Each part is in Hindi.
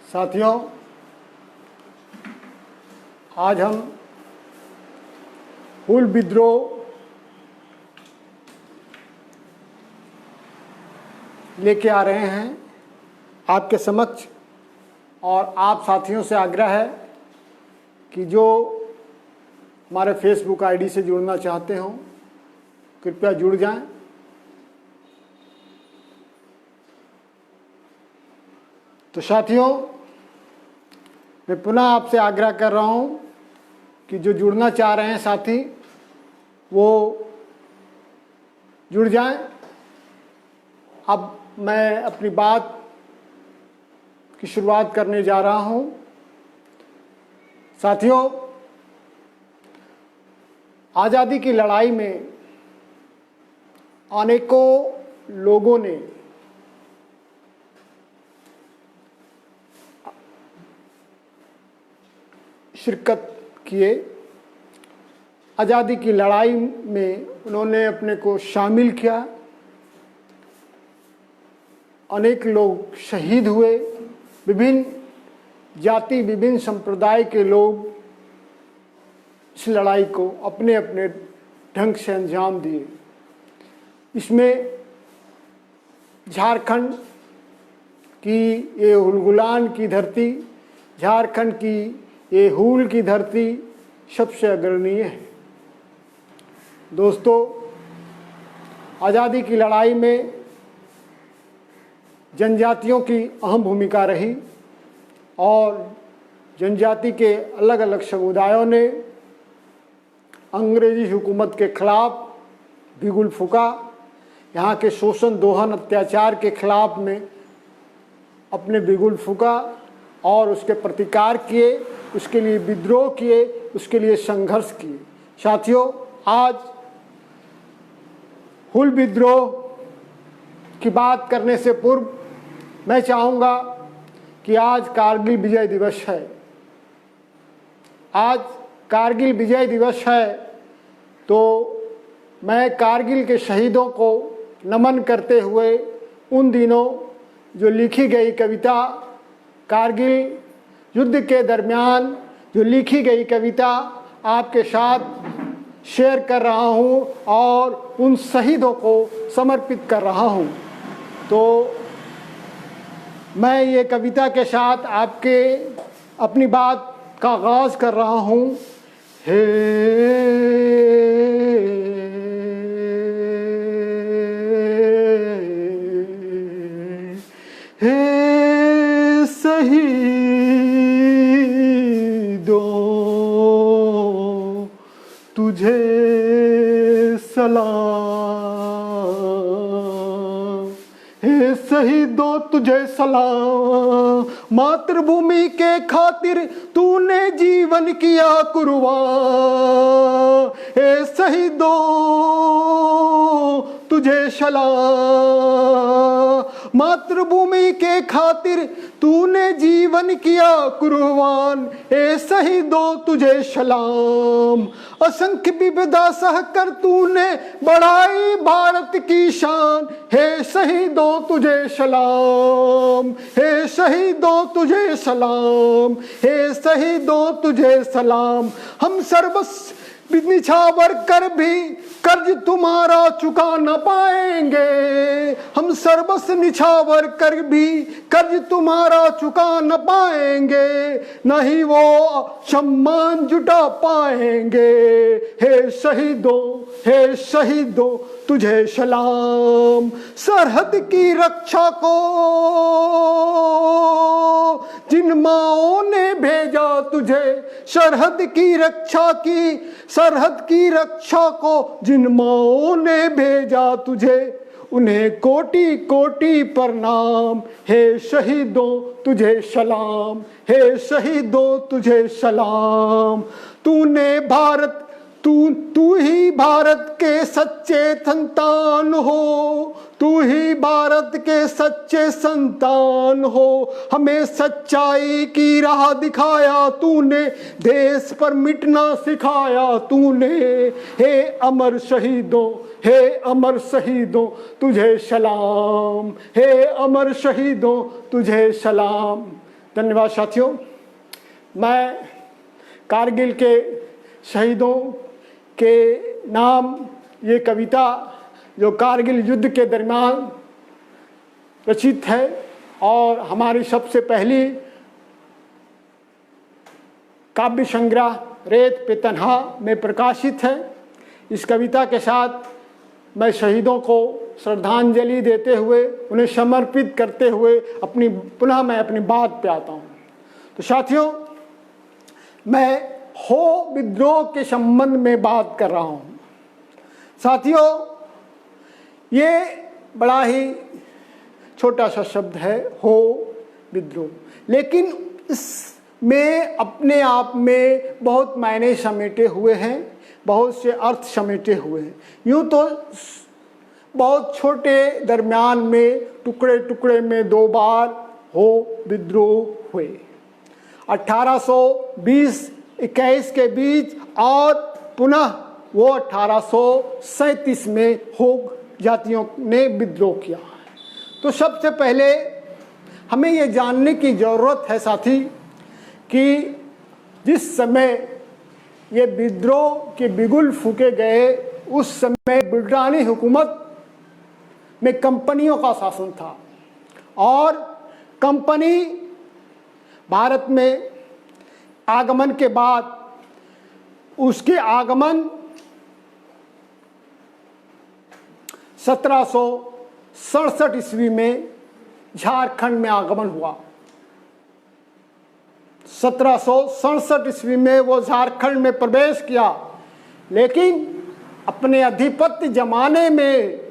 साथियों, आज हम हुल विद्रोह लेके आ रहे हैं आपके समक्ष। और आप साथियों से आग्रह है कि जो हमारे फेसबुक आईडी से जुड़ना चाहते हों कृपया जुड़ जाएं। तो साथियों, मैं पुनः आपसे आग्रह कर रहा हूं कि जो जुड़ना चाह रहे हैं साथी वो जुड़ जाएं। अब मैं अपनी बात की शुरुआत करने जा रहा हूं। साथियों, आज़ादी की लड़ाई में अनेकों लोगों ने शिरकत किए। आज़ादी की लड़ाई में उन्होंने अपने को शामिल किया। अनेक लोग शहीद हुए। विभिन्न जाति विभिन्न संप्रदाय के लोग इस लड़ाई को अपने अपने ढंग से अंजाम दिए। इसमें झारखंड की ये हुलगुलान की धरती, झारखंड की ये हूल की धरती सबसे अग्रणीय है। दोस्तों, आज़ादी की लड़ाई में जनजातियों की अहम भूमिका रही और जनजाति के अलग अलग समुदायों ने अंग्रेजी हुकूमत के खिलाफ बिगुल फूका। यहाँ के शोषण दोहन अत्याचार के खिलाफ में अपने बिगुल फूका और उसके प्रतिकार किए, उसके लिए विद्रोह किए, उसके लिए संघर्ष किए। साथियों, आज हुल विद्रोह की बात करने से पूर्व मैं चाहूँगा कि आज कारगिल विजय दिवस है। आज कारगिल विजय दिवस है, तो मैं कारगिल के शहीदों को नमन करते हुए उन दिनों जो लिखी गई कविता, कारगिल युद्ध के दरमियान जो लिखी गई कविता आपके साथ शेयर कर रहा हूं और उन शहीदों को समर्पित कर रहा हूं। तो मैं ये कविता के साथ आपके अपनी बात का आगाज़ कर रहा हूं। हे शहीदों तुझे सलाम, हे शहीदों तुझे सलाम। मातृभूमि के खातिर तूने जीवन किया कुर्बान, हे शहीदों तुझे सलाम। मातृभूमि के खातिर तूने जीवन किया कुर्बान, हे शहीदों तुझे सलाम। असंख्य विविधता सह कर तूने बढ़ाई भारत की शान, हे शहीदों तुझे सलाम, हे शहीदों तुझे सलाम, हे शहीदों तुझे सलाम। हम सर्वस्व निछावर कर भी कर्ज तुम्हारा चुका न पाएंगे, हम सर्वस्व निछावर कर भी कर्ज तुम्हारा चुका न पाएंगे, नहीं वो सम्मान जुटा पाएंगे। हे शहीदों, हे शहीदों तुझे सलाम। सरहद की रक्षा को जिन माओं ने भेजा तुझे, सरहद की रक्षा की, सरहद की रक्षा को जिन माओं ने भेजा तुझे, उन्हें कोटि कोटि प्रणाम। हे शहीदों तुझे सलाम, हे शहीदों तुझे सलाम। तूने भारत तू ही भारत के सच्चे संतान हो, तू ही भारत के सच्चे संतान हो। हमें सच्चाई की राह दिखाया तूने, देश पर मिटना सिखाया तूने। हे अमर शहीदों, हे अमर शहीदों तुझे सलाम, हे अमर शहीदों तुझे सलाम। धन्यवाद साथियों। मैं कारगिल के शहीदों के नाम ये कविता जो कारगिल युद्ध के दरमियान रचित है और हमारी सबसे पहली काव्य संग्रह रेत पे तन्हा में प्रकाशित है। इस कविता के साथ मैं शहीदों को श्रद्धांजलि देते हुए, उन्हें समर्पित करते हुए पुनः मैं अपनी बात पे आता हूँ। तो साथियों, मैं हो विद्रोह के संबंध में बात कर रहा हूँ। साथियों, ये बड़ा ही छोटा सा शब्द है, हो विद्रोह, लेकिन इसमें अपने आप में बहुत मायने समेटे हुए हैं, बहुत से अर्थ समेटे हुए हैं। यूँ तो बहुत छोटे दरमियान में टुकड़े टुकड़े में 2 बार हो विद्रोह हुए, 1820-21 के बीच और पुनः वो 1837 में हो जातियों ने विद्रोह किया। तो सबसे पहले हमें ये जानने की ज़रूरत है साथी कि जिस समय ये विद्रोह के बिगुल फूके गए, उस समय ब्रिटानी हुकूमत में कंपनियों का शासन था और कंपनी भारत में आगमन के बाद उसके आगमन 1767 ईस्वी में झारखंड में आगमन हुआ। 1767 ईस्वी में वो झारखंड में प्रवेश किया, लेकिन अपने अधिपत्य जमाने में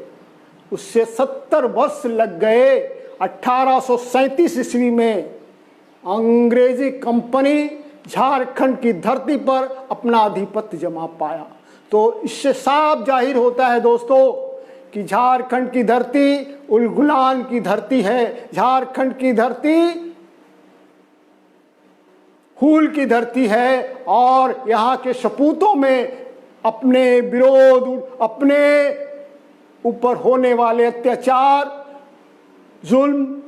उससे 70 वर्ष लग गए। 1837 ईस्वी में अंग्रेजी कंपनी झारखंड की धरती पर अपना आधिपत्य जमा पाया। तो इससे साफ जाहिर होता है दोस्तों कि झारखंड की धरती उलगुलान की धरती है, झारखंड की धरती फूल की धरती है और यहाँ के सपूतों में अपने विरोध, अपने ऊपर होने वाले अत्याचार, जुल्म,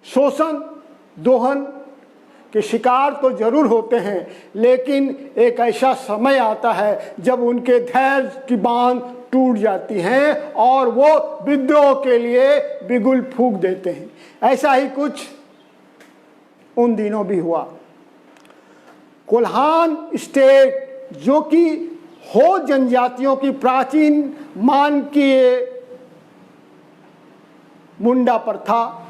शोषण, दोहन के शिकार तो जरूर होते हैं, लेकिन एक ऐसा समय आता है जब उनके धैर्य की बांध टूट जाती हैं और वो विद्रोह के लिए बिगुल फूंक देते हैं। ऐसा ही कुछ उन दिनों भी हुआ। कोल्हान स्टेट, जो कि हो जनजातियों की प्राचीन मानकीय मुंडा प्रथा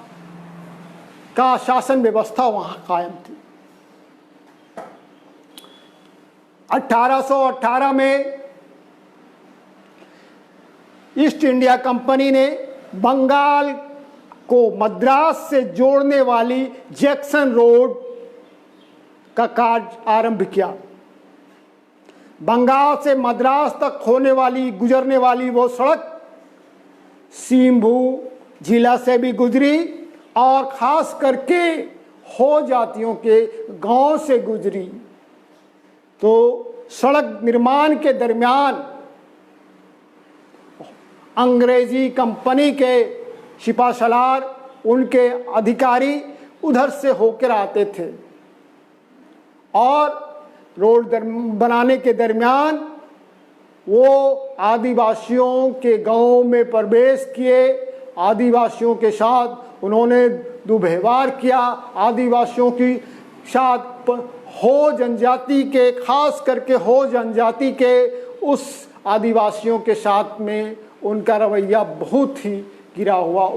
का शासन व्यवस्था वहां कायम थी। 1818 में ईस्ट इंडिया कंपनी ने बंगाल को मद्रास से जोड़ने वाली जैक्सन रोड का कार्य आरंभ किया। बंगाल से मद्रास तक गुजरने वाली वो सड़क सीम्भू जिला से भी गुजरी और खास करके हो जातियों के गांव से गुजरी। तो सड़क निर्माण के दरमियान अंग्रेजी कंपनी के सिपाहसालार, उनके अधिकारी उधर से होकर आते थे और रोड बनाने के दरमियान वो आदिवासियों के गांव में प्रवेश किए। आदिवासियों के साथ उन्होंने दुर्व्यवहार किया। आदिवासियों के साथ हो जनजाति के, खास करके हो जनजाति के उस आदिवासियों के साथ में उनका रवैया बहुत ही गिरा हुआ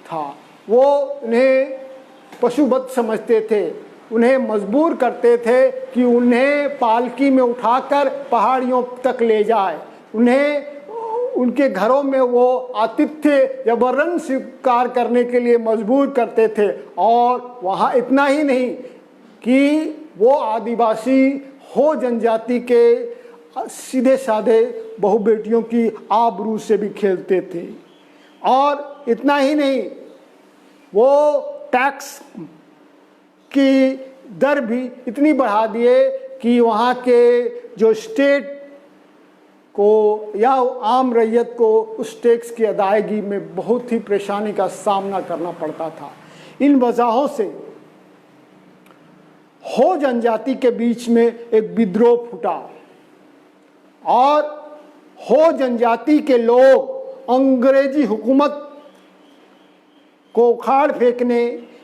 था। वो उन्हें पशुवत समझते थे, उन्हें मजबूर करते थे कि उन्हें पालकी में उठाकर पहाड़ियों तक ले जाए। उन्हें उनके घरों में वो आतिथ्य जबरन स्वीकार करने के लिए मजबूर करते थे। और वहाँ इतना ही नहीं कि वो आदिवासी हो जनजाति के सीधे साधे बहु बेटियों की आबरू से भी खेलते थे। और इतना ही नहीं, वो टैक्स की दर भी इतनी बढ़ा दिए कि वहाँ के जो स्टेट को या आम रैयत को उस टैक्स की अदायगी में बहुत ही परेशानी का सामना करना पड़ता था। इन वजहों से हो जनजाति के बीच में एक विद्रोह फूटा और हो जनजाति के लोग अंग्रेजी हुकूमत को उखाड़ फेंकने,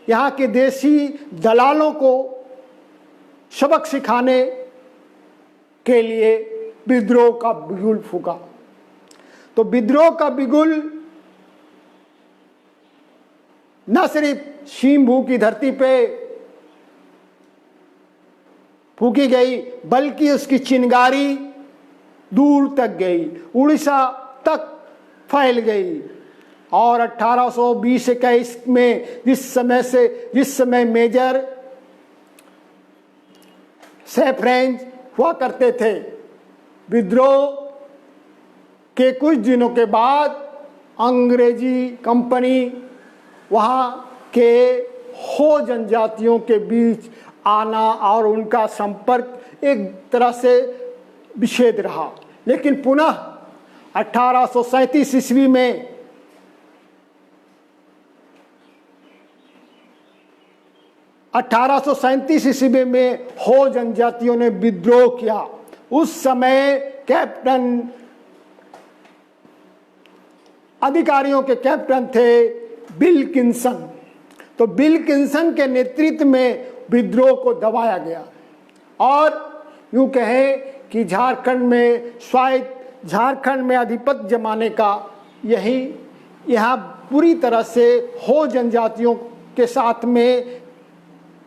यहाँ के देसी दलालों को सबक सिखाने के लिए विद्रोह का बिगुल फूका। तो विद्रोह का बिगुल न सिर्फ शिंभू की धरती पे फूकी गई, बल्कि उसकी चिंगारी दूर तक गई, उड़ीसा तक फैल गई। और 1820-21 में जिस समय मेजर सेफ्रेंज हुआ करते थे, विद्रोह के कुछ दिनों के बाद अंग्रेजी कंपनी वहाँ के हो जनजातियों के बीच आना और उनका संपर्क एक तरह से विच्छेद रहा। लेकिन पुनः 1837 ईस्वी में ईस्वी में हो जनजातियों ने विद्रोह किया। उस समय कैप्टन अधिकारियों के कैप्टन थे विल्किंसन। तो विल्किंसन के नेतृत्व में विद्रोह को दबाया गया और यूं कहें कि झारखंड में आधिपत्य जमाने का यही यहाँ पूरी तरह से हो जनजातियों के साथ में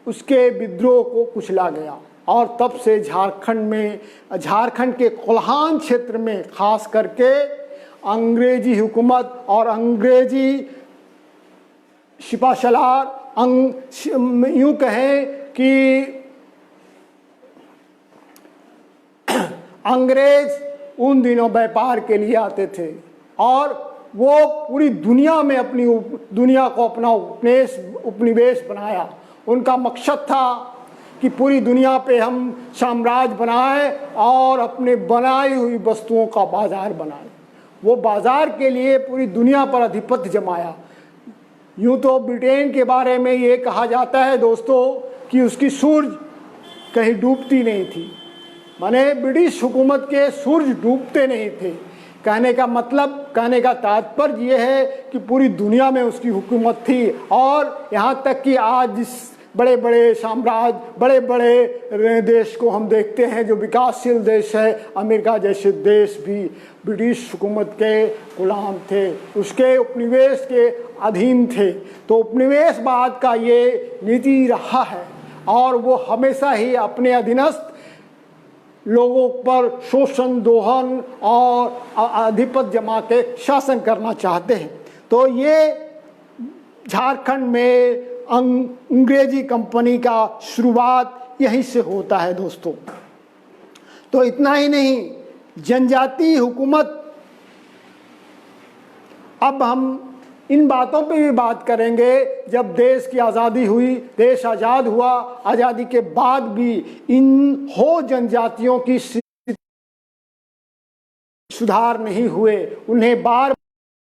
उसके विद्रोह को कुचला गया। और तब से झारखंड के कोल्हान क्षेत्र में खास करके अंग्रेजी हुकूमत और अंग्रेजी सिपाहसालार यूं कहें कि अंग्रेज उन दिनों व्यापार के लिए आते थे और वो पूरी दुनिया में दुनिया को अपना उपनिवेश बनाया। उनका मकसद था कि पूरी दुनिया पे हम साम्राज्य बनाएं और अपने बनाई हुई वस्तुओं का बाजार बनाएं। वो बाजार के लिए पूरी दुनिया पर आधिपत्य जमाया। यूँ तो ब्रिटेन के बारे में ये कहा जाता है दोस्तों कि उसकी सूरज कहीं डूबती नहीं थी, माने ब्रिटिश हुकूमत के सूरज डूबते नहीं थे। कहने का तात्पर्य ये है कि पूरी दुनिया में उसकी हुकूमत थी। और यहाँ तक कि आज जिस बड़े बड़े साम्राज्य, बड़े बड़े देश को हम देखते हैं जो विकासशील देश है, अमेरिका जैसे देश भी ब्रिटिश हुकूमत के गुलाम थे, उसके उपनिवेश के अधीन थे। तो उपनिवेशवाद का ये नीति रहा है और वो हमेशा ही अपने अधीनस्थ लोगों पर शोषण, दोहन और आधिपत्य जमा के शासन करना चाहते हैं। तो ये झारखंड में अंग्रेजी कंपनी का शुरुआत यहीं से होता है दोस्तों। तो इतना ही नहीं, जनजाति हुकूमत, अब हम इन बातों पे भी बात करेंगे। जब देश की आज़ादी हुई, देश आज़ाद हुआ, आज़ादी के बाद भी इन हो जनजातियों की सुधार नहीं हुए। उन्हें बार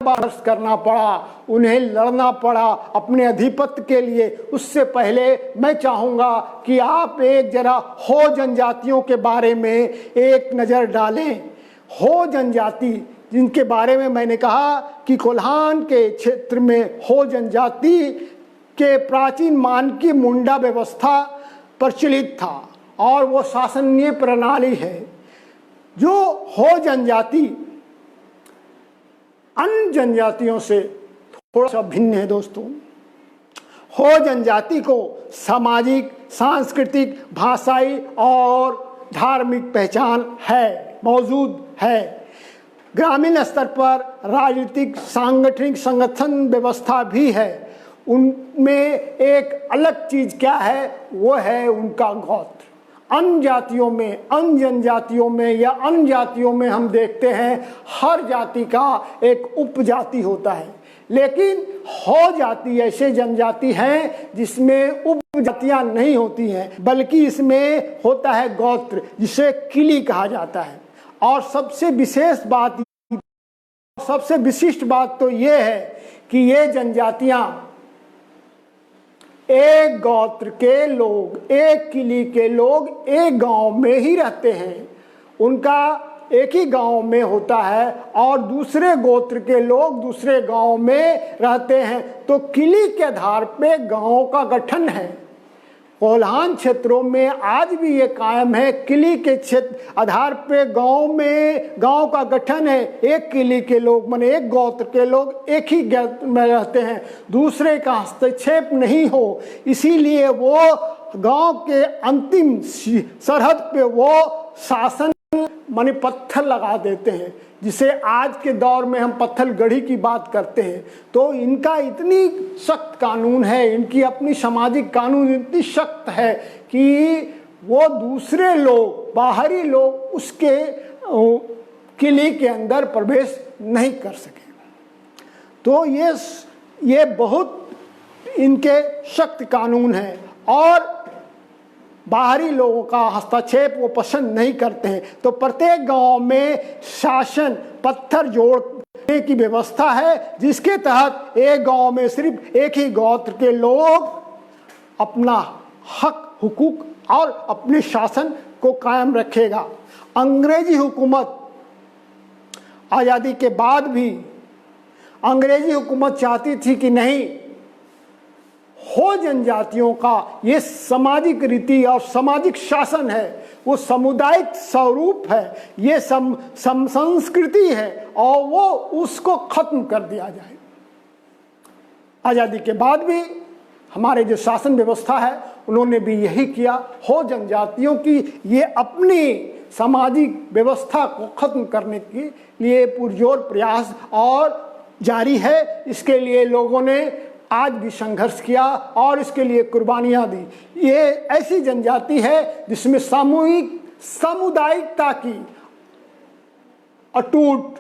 बार करना पड़ा, उन्हें लड़ना पड़ा अपने अधिपत्य के लिए। उससे पहले मैं चाहूँगा कि आप एक जरा हो जनजातियों के बारे में एक नज़र डालें। हो जनजाति जिनके बारे में मैंने कहा कि कोल्हान के क्षेत्र में हो जनजाति के प्राचीन मानकी मुंडा व्यवस्था प्रचलित था और वो शासनीय प्रणाली है। जो हो जनजाति अन्य जनजातियों से थोड़ा सा भिन्न है दोस्तों। हो जनजाति को सामाजिक, सांस्कृतिक, भाषाई और धार्मिक पहचान है, मौजूद है। ग्रामीण स्तर पर राजनीतिक सांगठनिक संगठन व्यवस्था भी है। उनमें एक अलग चीज क्या है, वो है उनका गोत्र। अन्य जातियों में, अन्य जनजातियों में या अन्य जातियों में हम देखते हैं हर जाति का एक उपजाति होता है, लेकिन हो जाति ऐसे जनजाति हैं जिसमें उपजातियां नहीं होती हैं, बल्कि इसमें होता है गोत्र, जिसे किली कहा जाता है। और सबसे विशिष्ट बात तो ये है कि ये जनजातियां एक गोत्र के लोग, एक किली के लोग एक गांव में ही रहते हैं, उनका एक ही गांव में होता है, और दूसरे गोत्र के लोग दूसरे गांव में रहते हैं। तो किली के आधार पे गांव का गठन है। कोल्हान क्षेत्रों में आज भी ये कायम है, किली के क्षेत्र आधार पे गांव में गांव का गठन है। एक किली के लोग माने एक गोत्र के लोग एक ही गोत्र में रहते हैं, दूसरे का हस्तक्षेप नहीं हो, इसीलिए वो गांव के अंतिम सरहद पे वो शासन माने पत्थर लगा देते हैं, जिसे आज के दौर में हम पत्थर गढ़ी की बात करते हैं। तो इनका इतनी सख्त कानून है, इनकी अपनी सामाजिक कानून इतनी सख्त है कि वो दूसरे लोग, बाहरी लोग उसके किले के अंदर प्रवेश नहीं कर सके। तो ये बहुत इनके सख्त कानून है, और बाहरी लोगों का हस्तक्षेप वो पसंद नहीं करते हैं। तो प्रत्येक गांव में शासन पत्थर जोड़ने की व्यवस्था है, जिसके तहत एक गांव में सिर्फ एक ही गोत्र के लोग अपना हक, हुकूक और अपने शासन को कायम रखेगा। अंग्रेजी हुकूमत आज़ादी के बाद भी अंग्रेजी हुकूमत चाहती थी कि नहीं, हो जनजातियों का ये सामाजिक रीति और सामाजिक शासन है, वो सामुदायिक स्वरूप है, ये संस्कृति है, और वो उसको खत्म कर दिया जाए। आज़ादी के बाद भी हमारे जो शासन व्यवस्था है उन्होंने भी यही किया। हो जनजातियों की ये अपनी सामाजिक व्यवस्था को खत्म करने के लिए पुरजोर प्रयास और जारी है। इसके लिए लोगों ने आज भी संघर्ष किया और इसके लिए कुर्बानियां दी। ये ऐसी जनजाति है जिसमें सामूहिक सामुदायिकता की अटूट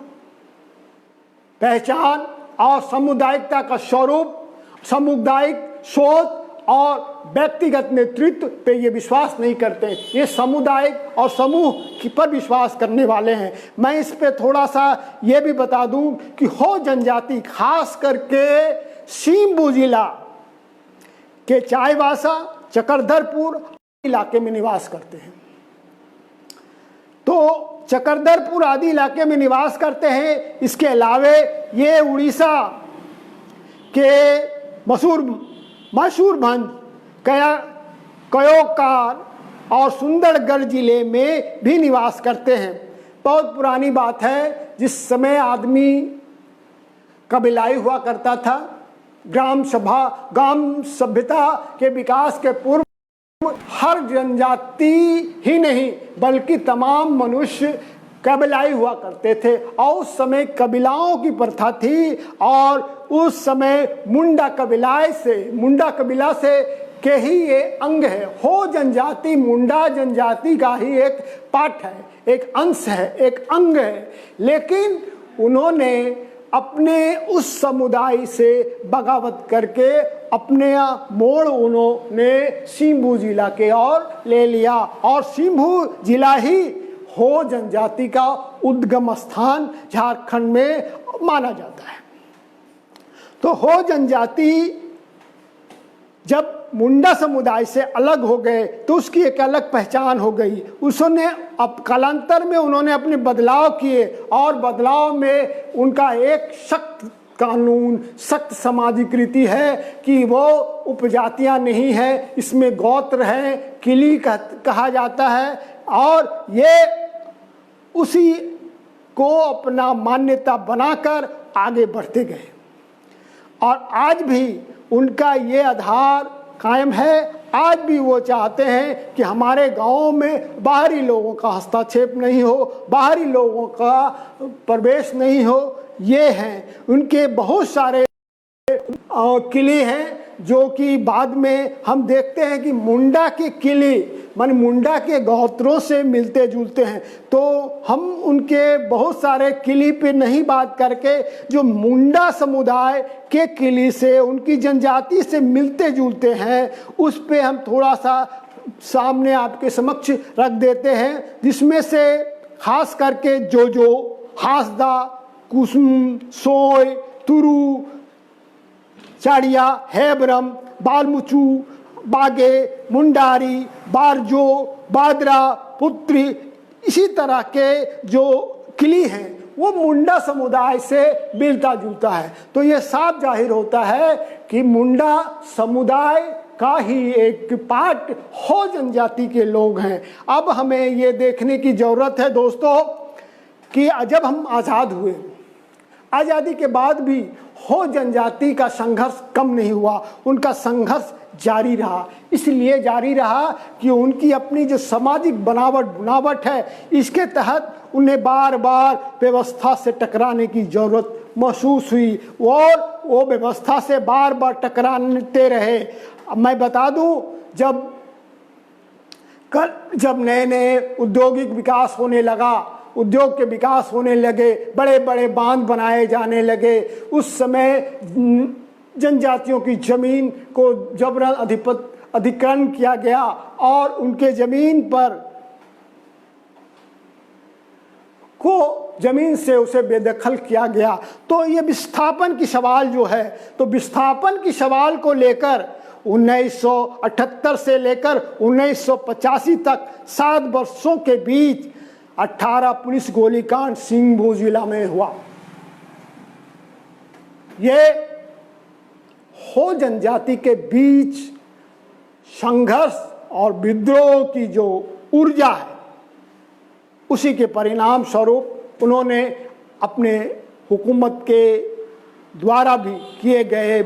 पहचान और सामुदायिकता का स्वरूप, सामुदायिक सोच और व्यक्तिगत नेतृत्व पे ये विश्वास नहीं करते। ये सामुदायिक और समूह पर विश्वास करने वाले हैं। मैं इस पे थोड़ा सा ये भी बता दूं कि हो जनजाति खास करके सीम्बू जिला के चाईबासा, चकरधरपुर इलाके में निवास करते हैं। तो चकरधरपुर आदि इलाके में निवास करते हैं। इसके अलावे ये उड़ीसा के मसूरभंज, कयोकार और सुंदरगढ़ जिले में भी निवास करते हैं। बहुत पुरानी बात है, जिस समय आदमी कबीलाई हुआ करता था, ग्राम सभ्यता के विकास के पूर्व हर जनजाति ही नहीं बल्कि तमाम मनुष्य कबीलाई हुआ करते थे, और उस समय कबीलाओं की प्रथा थी। और उस समय मुंडा कबीला से के ही ये अंग है। हो जनजाति मुंडा जनजाति का ही एक पार्ट है, एक अंश है, एक अंग है। लेकिन उन्होंने अपने उस समुदाय से बगावत करके अपने मोड़ उन्होंने सीम्बू जिला के ओर ले लिया, और सीम्बू जिला ही हो जनजाति का उद्गम स्थान झारखंड में माना जाता है। तो हो जनजाति जब मुंडा समुदाय से अलग हो गए तो उसकी एक अलग पहचान हो गई। उसने अब कालांतर में उन्होंने अपने बदलाव किए, और बदलाव में उनका एक सख्त कानून, सख्त सामाजिक रीति है कि वो उपजातियां नहीं है, इसमें गोत्र है, किली कहा जाता है, और ये उसी को अपना मान्यता बनाकर आगे बढ़ते गए। और आज भी उनका ये आधार कायम है। आज भी वो चाहते हैं कि हमारे गाँव में बाहरी लोगों का हस्तक्षेप नहीं हो, बाहरी लोगों का प्रवेश नहीं हो। ये हैं उनके बहुत सारे किले हैं, जो कि बाद में हम देखते हैं कि मुंडा के किले मान मुंडा के गोत्रों से मिलते जुलते हैं। तो हम उनके बहुत सारे किले पे नहीं बात करके जो मुंडा समुदाय के किले से, उनकी जनजाति से मिलते जुलते हैं, उस पे हम थोड़ा सा सामने आपके समक्ष रख देते हैं। जिसमें से खास करके जोजो, हासदा, कुसुम, सोय, तुरु, चाड़िया, हेब्रम, बालमुचू, बागे, मुंडारी, बारजो, बादरा, पुत्री, इसी तरह के जो किली हैं वो मुंडा समुदाय से मिलता जुलता है। तो ये साफ जाहिर होता है कि मुंडा समुदाय का ही एक पार्ट हो जनजाति के लोग हैं। अब हमें ये देखने की ज़रूरत है दोस्तों कि जब हम आज़ाद हुए, आज़ादी के बाद भी हो जनजाति का संघर्ष कम नहीं हुआ, उनका संघर्ष जारी रहा। इसलिए जारी रहा कि उनकी अपनी जो सामाजिक बनावट है, इसके तहत उन्हें बार बार व्यवस्था से टकराने की ज़रूरत महसूस हुई और वो व्यवस्था से बार बार टकराते रहे। अब मैं बता दूं, जब नए नए औद्योगिक विकास होने लगा, उद्योग के विकास होने लगे, बड़े बड़े बांध बनाए जाने लगे, उस समय जनजातियों की जमीन को जबरन अधिग्रहण किया गया और उनके जमीन पर जमीन से उसे बेदखल किया गया। तो ये विस्थापन की सवाल जो है, तो विस्थापन की सवाल को लेकर 1978 से लेकर 1985 तक 7 वर्षों के बीच 18 पुलिस गोलीकांड सिंहभूम जिला में हुआ। ये हो जनजाति के बीच संघर्ष और विद्रोह की जो ऊर्जा है, उसी के परिणाम स्वरूप उन्होंने अपने हुकूमत के द्वारा भी किए गए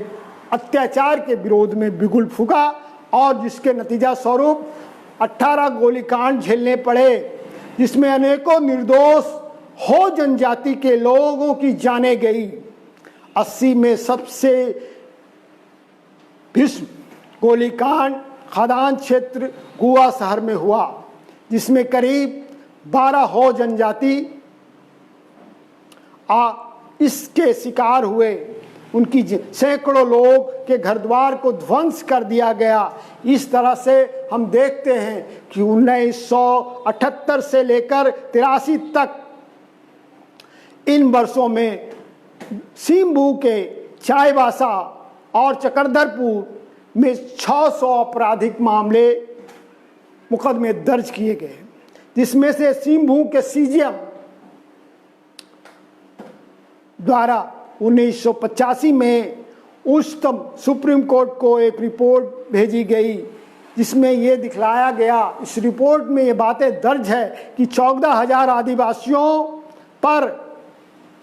अत्याचार के विरोध में बिगुल फूका और जिसके नतीजा स्वरूप 18 गोलीकांड झेलने पड़े, जिसमें अनेकों निर्दोष हो जनजाति के लोगों की जानें गई। 80 में सबसे भीषण गोलीकांड खदान क्षेत्र गोवा शहर में हुआ, जिसमें करीब 12 हो जनजाति इसके शिकार हुए। उनकी सैकड़ों लोग के घर द्वार को ध्वंस कर दिया गया। इस तरह से हम देखते हैं कि 1978 से लेकर 83 तक इन वर्षों में सिंहभूम के चाईबासा और चक्रधरपुर में 600 आपराधिक मुकदमे दर्ज किए गए, जिसमें से सिंहभूम के सीजीएम द्वारा 1985 में उच्चतम सुप्रीम कोर्ट को एक रिपोर्ट भेजी गई, जिसमें ये दिखलाया गया, इस रिपोर्ट में ये बातें दर्ज है कि 14,000 आदिवासियों पर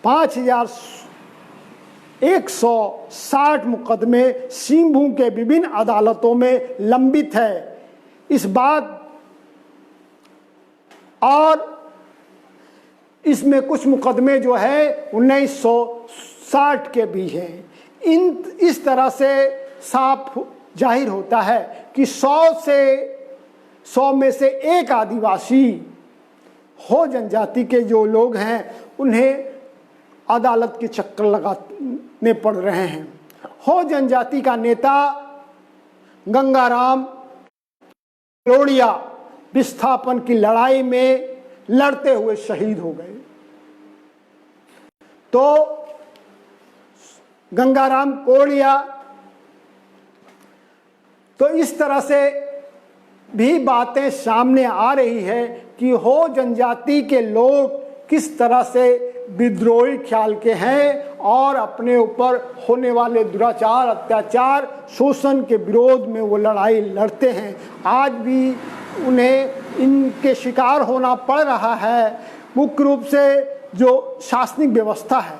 5,160 मुकदमे सिंहभूम के विभिन्न अदालतों में लंबित है। इस बात और इसमें कुछ मुकदमे जो है 1960 के भी हैं। इस तरह से साफ जाहिर होता है कि 100 में से एक आदिवासी हो जनजाति के जो लोग हैं उन्हें अदालत के चक्कर लगाने पड़ रहे हैं। हो जनजाति का नेता गंगाराम कोड़िया विस्थापन की लड़ाई में लड़ते हुए शहीद हो गए। तो गंगाराम कोड़िया, तो इस तरह से भी बातें सामने आ रही है कि हो जनजाति के लोग किस तरह से विद्रोही ख्याल के हैं और अपने ऊपर होने वाले दुराचार, अत्याचार, शोषण के विरोध में वो लड़ाई लड़ते हैं। आज भी उन्हें इनके शिकार होना पड़ रहा है। मुख्य रूप से जो शासनिक व्यवस्था है,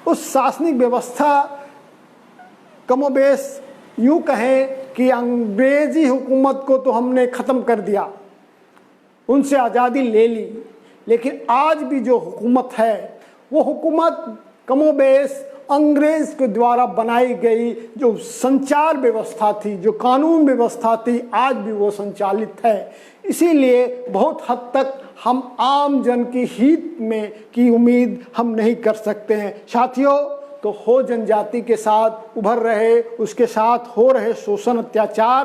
उस शासनिक व्यवस्था कमोबेश यूँ कहें कि अंग्रेजी हुकूमत को तो हमने ख़त्म कर दिया, उनसे आज़ादी ले ली, लेकिन आज भी जो हुकूमत है वो हुकूमत कमोबेश अंग्रेज के द्वारा बनाई गई जो संचार व्यवस्था थी, जो कानून व्यवस्था थी, आज भी वो संचालित है। इसीलिए बहुत हद तक हम आम जन की हित में की उम्मीद हम नहीं कर सकते हैं। साथियों, तो हो जनजाति के साथ उभर रहे, उसके साथ हो रहे शोषण अत्याचार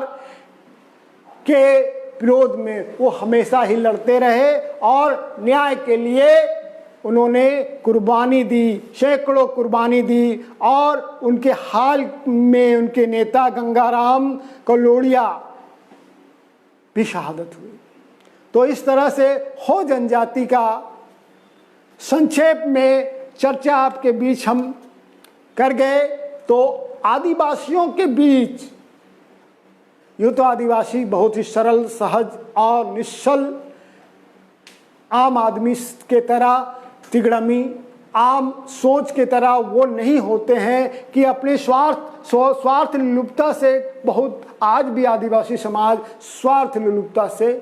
के विरोध में वो हमेशा ही लड़ते रहे और न्याय के लिए उन्होंने कुर्बानी दी, सैकड़ों कुर्बानी दी, और उनके हाल में उनके नेता गंगाराम कलोड़िया भी शहादत हुई। तो इस तरह से हो जनजाति का संक्षेप में चर्चा आपके बीच हम कर गए। तो आदिवासियों के बीच यूँ तो आदिवासी बहुत ही सरल, सहज और निश्चल आम आदमी के तरह, तिगड़मी आम सोच के तरह वो नहीं होते हैं कि अपने स्वार्थ लोलुपता से, बहुत आज भी आदिवासी समाज स्वार्थ लोलुपता से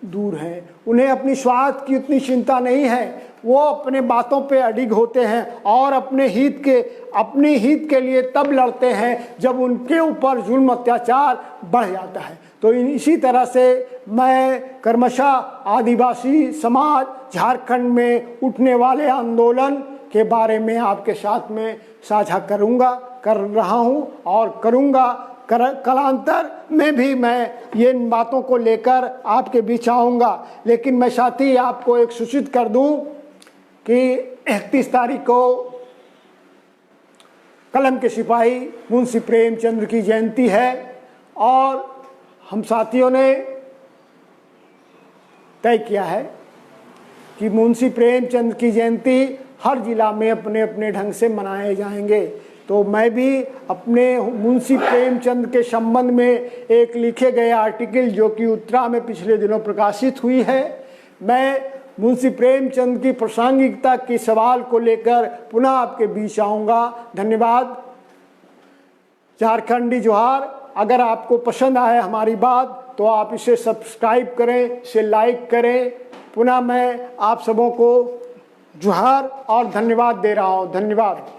दूर है। उन्हें अपनी स्वार्थ की उतनी चिंता नहीं है, वो अपने बातों पे अडिग होते हैं और अपने हित के लिए तब लड़ते हैं जब उनके ऊपर जुल्म अत्याचार बढ़ जाता है। तो इसी तरह से मैं क्रमशः आदिवासी समाज झारखंड में उठने वाले आंदोलन के बारे में आपके साथ में साझा कर रहा हूं और करूंगा। कालांतर में भी मैं ये इन बातों को लेकर आपके बीच आऊँगा। लेकिन मैं साथ ही आपको एक सूचित कर दूं कि 31 तारीख को कलम के सिपाही मुंशी प्रेमचंद की जयंती है और हम साथियों ने तय किया है कि मुंशी प्रेमचंद की जयंती हर जिला में अपने अपने ढंग से मनाए जाएंगे। तो मैं भी अपने मुंशी प्रेमचंद के संबंध में एक लिखे गए आर्टिकल जो कि उत्तरा में पिछले दिनों प्रकाशित हुई है, मैं मुंशी प्रेमचंद की प्रासंगिकता के सवाल को लेकर पुनः आपके बीच आऊँगा। धन्यवाद। झारखंडी जोहार। अगर आपको पसंद आए हमारी बात तो आप इसे सब्सक्राइब करें, इसे लाइक करें। पुनः मैं आप सबों को जोहार और धन्यवाद दे रहा हूँ। धन्यवाद।